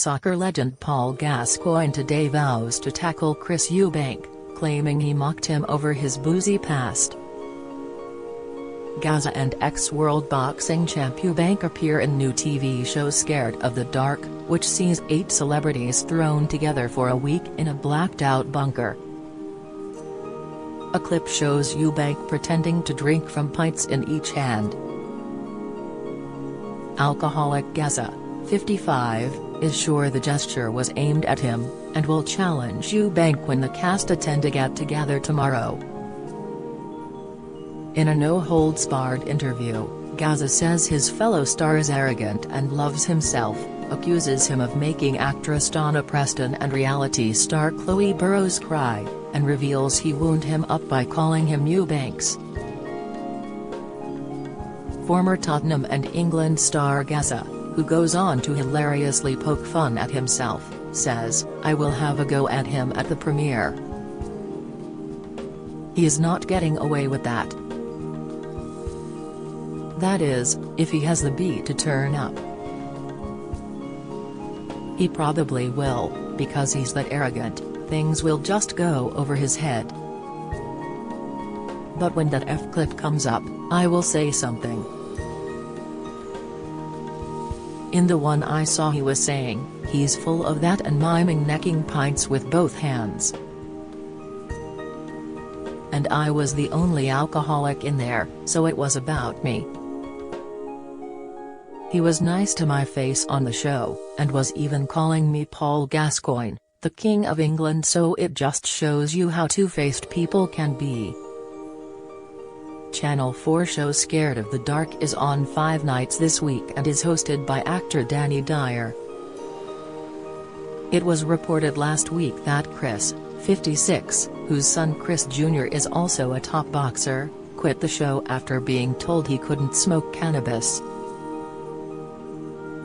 soccer legend Paul Gascoigne today vows to tackle Chris Eubank, claiming he mocked him over his boozy past. Gaza and ex-world boxing champ Eubank appear in new TV show Scared of the Dark, which sees 8 celebrities thrown together for a week in a blacked-out bunker. A clip shows Eubank pretending to drink from pints in each hand. Alcoholic Gaza, 55, is sure the gesture was aimed at him, and will challenge Eubank when the cast attend a get-together tomorrow. In a no-holds-barred interview, Gaza says his fellow star is arrogant and loves himself, accuses him of making actress Donna Preston and reality star Chloe Burrows cry, and reveals he wound him up by calling him Eubanks. Former Tottenham and England star Gaza, who goes on to hilariously poke fun at himself, says, "I will have a go at him at the premiere. He is not getting away with that. That is, if he has the beat to turn up. He probably will, because he's that arrogant, things will just go over his head. But when that clip comes up, I will say something." In the one I saw he was saying, "He's full of that and miming necking pints with both hands. And I was the only alcoholic in there, so it was about me. He was nice to my face on the show, and was even calling me Paul Gascoigne, the King of England, so it just shows you how two-faced people can be." Channel 4 show Scared of the Dark is on 5 nights this week and is hosted by actor Danny Dyer. It was reported last week that Chris, 56, whose son Chris Jr. is also a top boxer, quit the show after being told he couldn't smoke cannabis.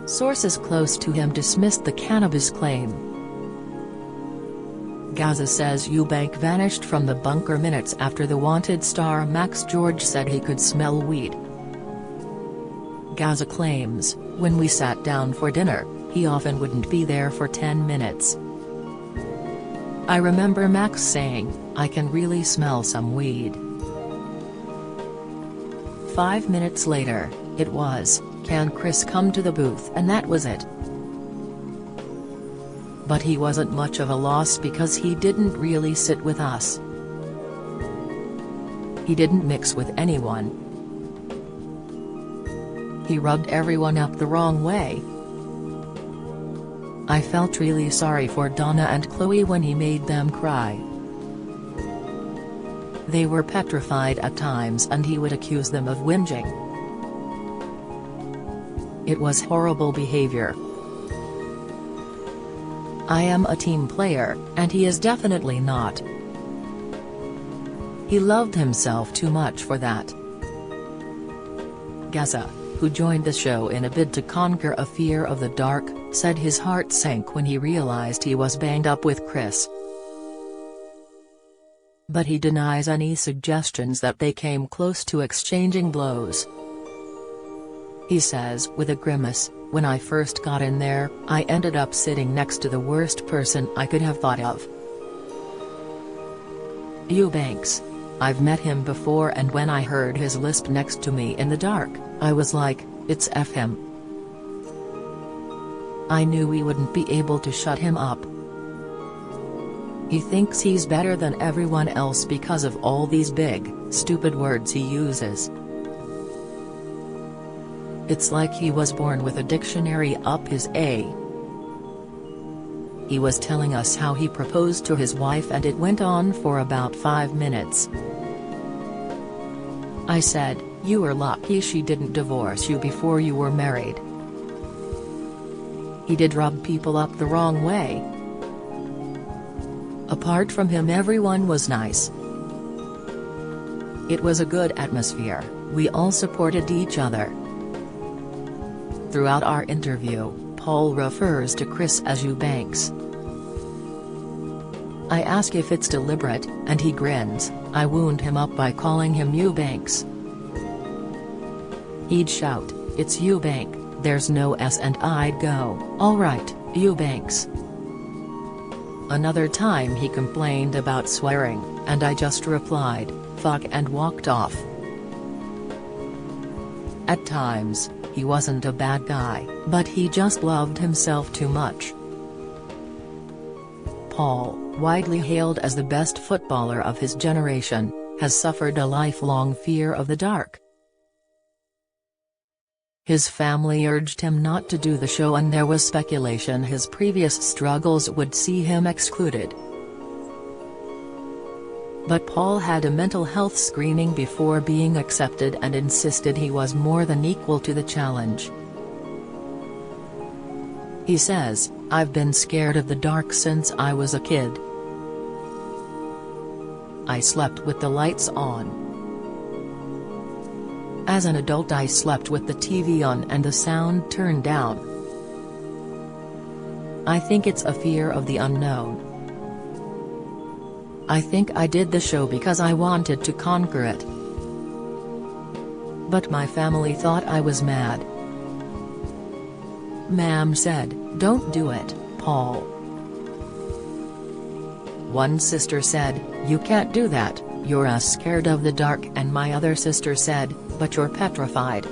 Sources close to him dismissed the cannabis claim. Gaza says Eubank vanished from the bunker minutes after the Wanted star Max George said he could smell weed. Gaza claims, "When we sat down for dinner, he often wouldn't be there for 10 minutes. I remember Max saying, 'I can really smell some weed.' 5 minutes later, it was, 'Can Chris come to the booth?' and that was it." But he wasn't much of a loss because he didn't really sit with us. He didn't mix with anyone. He rubbed everyone up the wrong way. I felt really sorry for Donna and Chloe when he made them cry. They were petrified at times and he would accuse them of whinging. It was horrible behavior. I am a team player, and he is definitely not. He loved himself too much for that." Gaza, who joined the show in a bid to conquer a fear of the dark, said his heart sank when he realized he was banged up with Chris. But he denies any suggestions that they came close to exchanging blows. He says with a grimace, "When I first got in there, I ended up sitting next to the worst person I could have thought of. Eubanks. I've met him before, and when I heard his lisp next to me in the dark, I was like, it's F him. I knew we wouldn't be able to shut him up. He thinks he's better than everyone else because of all these big, stupid words he uses. It's like he was born with a dictionary up his A." He was telling us how he proposed to his wife and it went on for about 5 minutes. I said, "You were lucky she didn't divorce you before you were married." He did rub people up the wrong way. Apart from him, everyone was nice. It was a good atmosphere, we all supported each other. Throughout our interview, Paul refers to Chris as Eubanks. I ask if it's deliberate, and he grins. I wound him up by calling him Eubanks. He'd shout, "It's Eubank, there's no S," and I'd go, "All right." Eubanks. Another time he complained about swearing, and I just replied, "Fuck," and walked off. At times, he wasn't a bad guy, but he just loved himself too much. Paul, widely hailed as the best footballer of his generation, has suffered a lifelong fear of the dark. His family urged him not to do the show, and there was speculation his previous struggles would see him excluded. But Paul had a mental health screening before being accepted and insisted he was more than equal to the challenge. He says, "I've been scared of the dark since I was a kid. I slept with the lights on. As an adult I slept with the TV on and the sound turned down. I think it's a fear of the unknown. I think I did the show because I wanted to conquer it. But my family thought I was mad. Mom said, 'Don't do it, Paul.' One sister said, 'You can't do that, you're scared of the dark,' and my other sister said, 'But you're petrified.'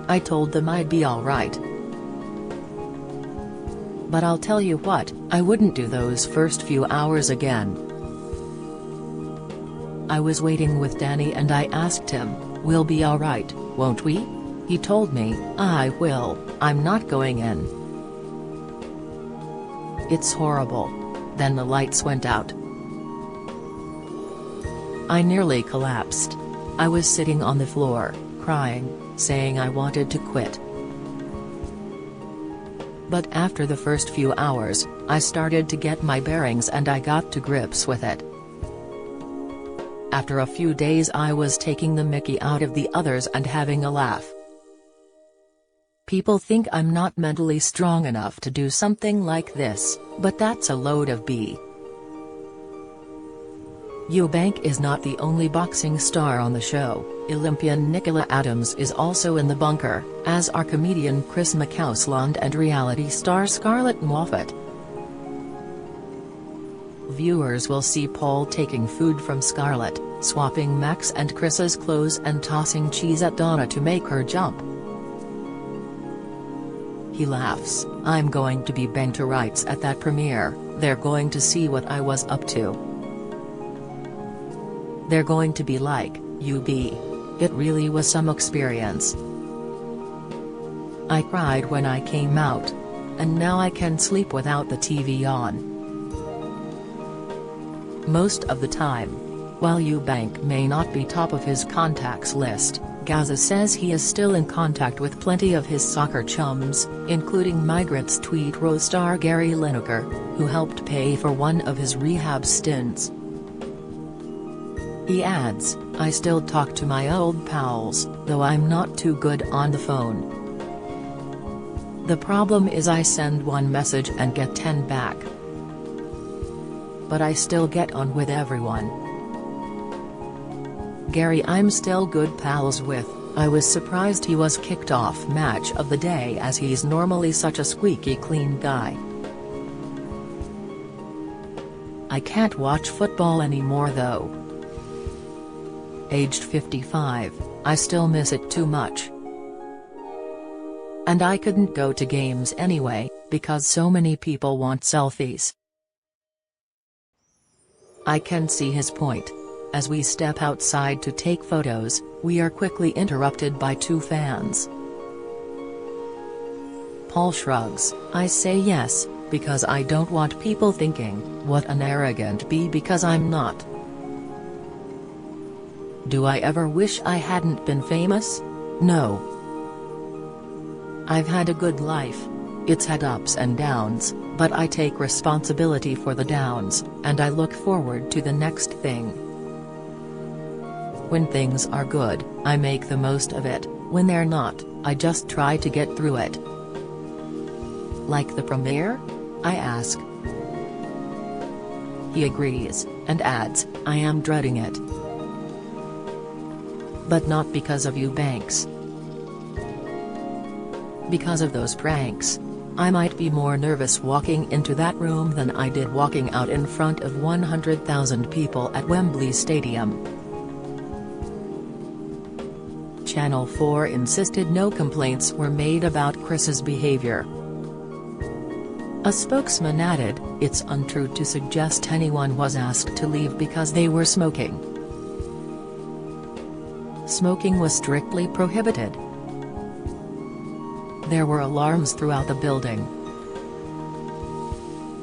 I told them I'd be alright. But I'll tell you what, I wouldn't do those first few hours again. I was waiting with Danny and I asked him, 'We'll be alright, won't we?' He told me, 'I will, I'm not going in.' It's horrible. Then the lights went out. I nearly collapsed. I was sitting on the floor, crying, saying I wanted to quit. But after the first few hours, I started to get my bearings and I got to grips with it. After a few days I was taking the mickey out of the others and having a laugh. People think I'm not mentally strong enough to do something like this, but that's a load of B. Eubank is not the only boxing star on the show. Olympian Nicola Adams is also in the bunker, as are comedian Chris McCausland and reality star Scarlett Moffat. Viewers will see Paul taking food from Scarlett, swapping Max and Chris's clothes and tossing cheese at Donna to make her jump. He laughs, "I'm going to be banged to rights at that premiere, they're going to see what I was up to. They're going to be like, UB. It really was some experience. I cried when I came out. And now I can sleep without the TV on." Most of the time. While Eubank may not be top of his contacts list, Gaza says he is still in contact with plenty of his soccer chums, including Migrants Tweet Row star Gary Lineker, who helped pay for one of his rehab stints. He adds, "I still talk to my old pals, though I'm not too good on the phone. The problem is I send one message and get 10 back. But I still get on with everyone. Gary I'm still good pals with. I was surprised he was kicked off Match of the Day as he's normally such a squeaky clean guy. I can't watch football anymore though. Aged 55, I still miss it too much. And I couldn't go to games anyway, because so many people want selfies." I can see his point. As we step outside to take photos, we are quickly interrupted by two fans. Paul shrugs, "I say yes, because I don't want people thinking, what an arrogant b because I'm not. Do I ever wish I hadn't been famous? No. I've had a good life. It's had ups and downs, but I take responsibility for the downs, and I look forward to the next thing. When things are good, I make the most of it, when they're not, I just try to get through it." "Like the premiere?" I ask. He agrees, and adds, "I am dreading it. But not because of Eubanks. Because of those pranks. I might be more nervous walking into that room than I did walking out in front of 100,000 people at Wembley Stadium." Channel 4 insisted no complaints were made about Chris's behavior. A spokesman added, "It's untrue to suggest anyone was asked to leave because they were smoking. Smoking was strictly prohibited. There were alarms throughout the building.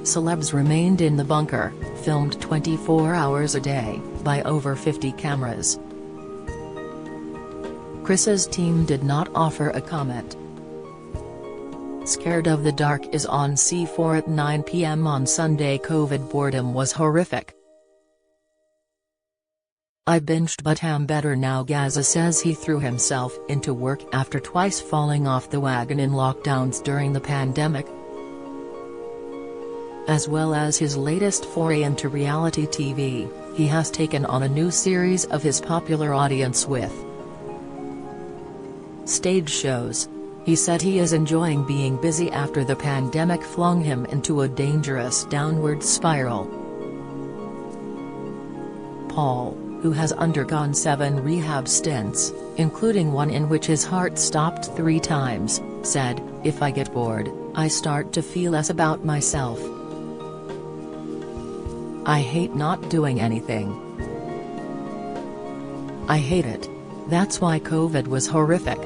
Celebs remained in the bunker, filmed 24 hours a day, by over 50 cameras." Chris's team did not offer a comment. Scared of the Dark is on C4 at 9 p.m. on Sunday. "COVID boredom was horrific. I binged but am better now." Gaza says he threw himself into work after twice falling off the wagon in lockdowns during the pandemic. As well as his latest foray into reality TV, he has taken on a new series of his popular audience with stage shows. He said he is enjoying being busy after the pandemic flung him into a dangerous downward spiral. Paul, who has undergone 7 rehab stints, including one in which his heart stopped 3 times, said, "If I get bored, I start to feel less about myself. I hate not doing anything. I hate it. That's why COVID was horrific.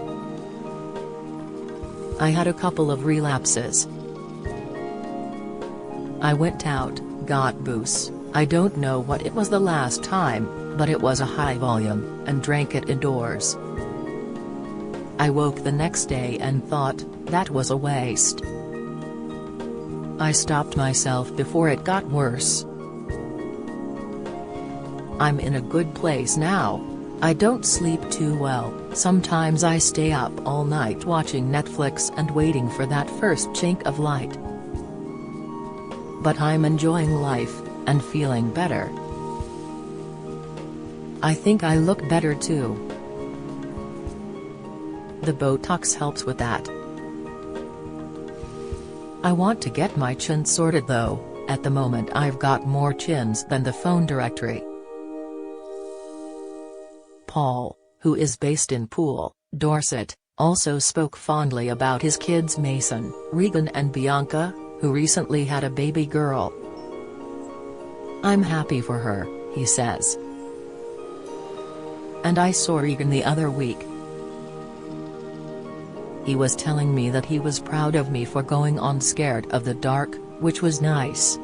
I had a couple of relapses. I went out, got booze, I don't know what it was the last time, but it was a high volume, and drank it indoors. I woke the next day and thought, that was a waste. I stopped myself before it got worse. I'm in a good place now. I don't sleep too well, sometimes I stay up all night watching Netflix and waiting for that first chink of light. But I'm enjoying life, and feeling better. I think I look better too. The Botox helps with that. I want to get my chin sorted though. At the moment I've got more chins than the phone directory." Paul, who is based in Poole, Dorset, also spoke fondly about his kids Mason, Regan and Bianca, who recently had a baby girl. "I'm happy for her," he says. "And I saw Regan the other week. He was telling me that he was proud of me for going on Scared of the Dark, which was nice."